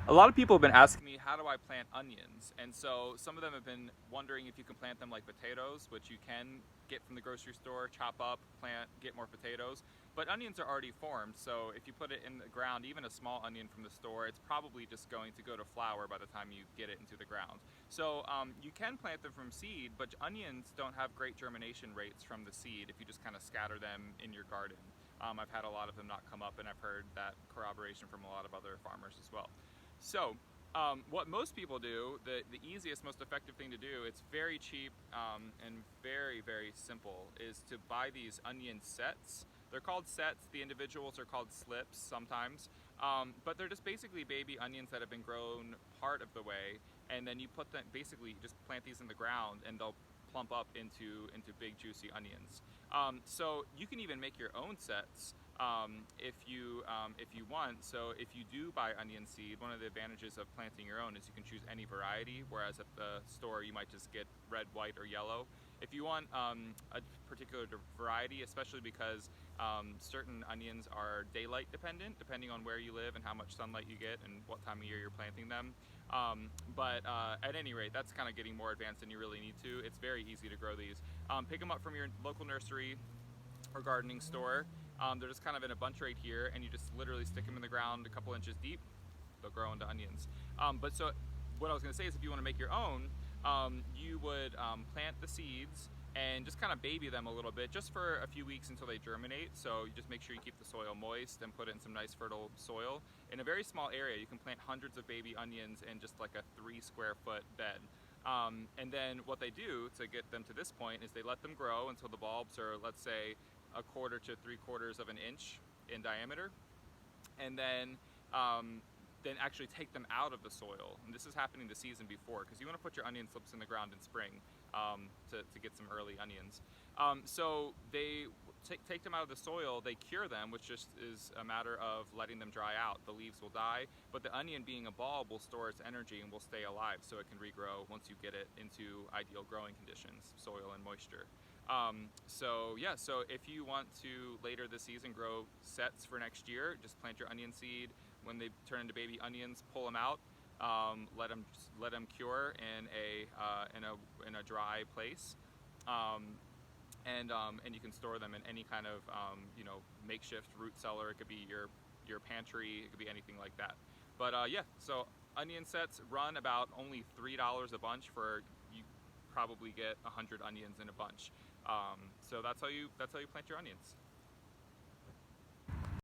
A lot of people have been asking me, how do I plant onions? And so some of them have been wondering if you can plant them like potatoes, which you can get from the grocery store, chop up, plant, get more potatoes. But onions are already formed, so if you put it in the ground, even a small onion from the store, it's probably just going to go to flower by the time you get it into the ground. So you can plant them from seed, but onions don't have great germination rates from the seed if you just kind of scatter them in your garden. I've had a lot of them not come up, and I've heard that corroboration from a lot of other farmers as well. So, what most people do, the easiest, most effective thing to do, it's very cheap and very, very simple, is to buy these onion sets. They're called sets, the individuals are called slips sometimes, but they're just basically baby onions that have been grown part of the way, and then you put them, basically just plant these in the ground and they'll plump up into big juicy onions. So you can even make your own sets if you want. So if you do buy onion seed, one of the advantages of planting your own is you can choose any variety, whereas at the store you might just get red, white, or yellow. If you want a particular variety, especially because certain onions are daylight dependent, depending on where you live and how much sunlight you get and what time of year you're planting them. But at any rate, that's kind of getting more advanced than you really need to. It's very easy to grow these. Pick them up from your local nursery or gardening store. They're just kind of in a bunch right here, and you just literally stick them in the ground a couple inches deep. They'll grow into onions. But so what I was going to say is, if you want to make your own, you would plant the seeds and just kind of baby them a little bit, just for a few weeks until they germinate. So you just make sure you keep the soil moist and put it in some nice fertile soil. In a very small area, you can plant hundreds of baby onions in just like a 3 square foot bed. And then what they do to get them to this point is they let them grow until the bulbs are, let's say, a quarter to 3/4 of an inch in diameter, and then actually take them out of the soil. And this is happening the season before, because you want to put your onion slips in the ground in spring to get some early onions. So they take them out of the soil, they cure them, which just is a matter of letting them dry out. The leaves will die, but the onion, being a bulb, will store its energy and will stay alive, so it can regrow once you get it into ideal growing conditions, soil and moisture. So yeah, so if you want to later this season grow sets for next year, just plant your onion seed. When they turn into baby onions, pull them out, let them cure in a dry place, and you can store them in any kind of makeshift root cellar. It could be your pantry. It could be anything like that. But yeah, so onion sets run about only $3 a bunch. For you probably get 100 onions in a bunch. So that's how you plant your onions.